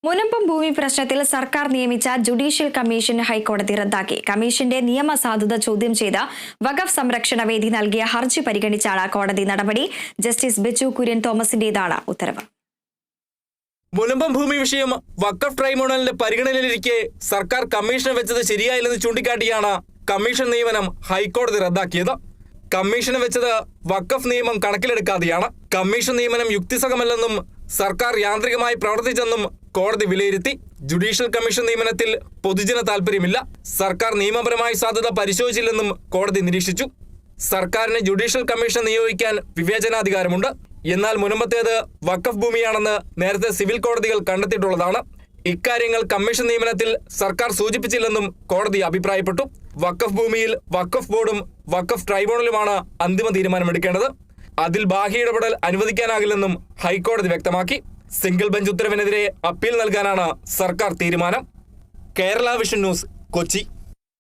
മുനമ്പം ഭൂമി പ്രശ്നത്തിൽ സർക്കാർ നിയമിച്ച ജുഡീഷ്യൽ കമ്മീഷൻ ഹൈക്കോടതി റദ്ദാക്കി. കമ്മീഷന്റെ നിയമസാധുത ചോദ്യം ചെയ്ത് വഖഫ് സംരക്ഷണ വേദി നൽകിയ ഹർജി പരിഗണിച്ചാണ് കോടതി നടപടി. ജസ്റ്റിസ് ബെച്ചു കുര്യൻ തോമസിന്റേതാണ് ഉത്തരവ്. മുനമ്പം ഭൂമി വിഷയം വഖഫ് ട്രൈബ്യൂണലിന്റെ പരിഗണനയിലിരിക്കെ സർക്കാർ കമ്മീഷനെ വെച്ചത് ശരിയായില്ലെന്ന് ചൂണ്ടിക്കാട്ടിയാണ് കമ്മീഷൻ നിയമനം ഹൈക്കോടതി റദ്ദാക്കിയത്. കമ്മീഷനെ വെച്ചത് വഖഫ് നിയമം കണക്കിലെടുക്കാതെയാണ്. കമ്മീഷൻ നിയമനം യുക്തിസഹമല്ലെന്നും സർക്കാർ യാന്ത്രികമായി പ്രവർത്തിച്ചെന്നും കോടതി വിലയിരുത്തി. ജുഡീഷ്യൽ കമ്മീഷൻ നിയമനത്തിൽ പൊതുജന താൽപര്യമില്ല, സർക്കാർ നിയമപരമായ സാധ്യത പരിശോധിച്ചില്ലെന്നും കോടതി നിരീക്ഷിച്ചു. സർക്കാരിന് ജുഡീഷ്യൽ കമ്മീഷൻ നിയോഗിക്കാൻ വിവേചനാധികാരമുണ്ട്. എന്നാൽ മുനമ്പത്തേത് വഖഫ് ഭൂമിയാണെന്ന് നേരത്തെ സിവിൽ കോടതികൾ കണ്ടെത്തിയിട്ടുള്ളതാണ്. ഇക്കാര്യങ്ങൾ കമ്മീഷൻ നിയമനത്തിൽ സർക്കാർ സൂചിപ്പിച്ചില്ലെന്നും കോടതി അഭിപ്രായപ്പെട്ടു. വഖഫ് ഭൂമിയിൽ വഖഫ് ബോർഡും വഖഫ് ട്രൈബ്യൂണലുമാണ് അന്തിമ തീരുമാനമെടുക്കേണ്ടത്. അതിൽ ബാഹ്യ ഇടപെടൽ അനുവദിക്കാനാകില്ലെന്നും ഹൈക്കോടതി വ്യക്തമാക്കി. സിംഗിൾ ബെഞ്ച് ഉത്തരവിനെതിരെ അപ്പീൽ നൽകാനാണ് സർക്കാർ തീരുമാനം. Kerala vision news, Kochi.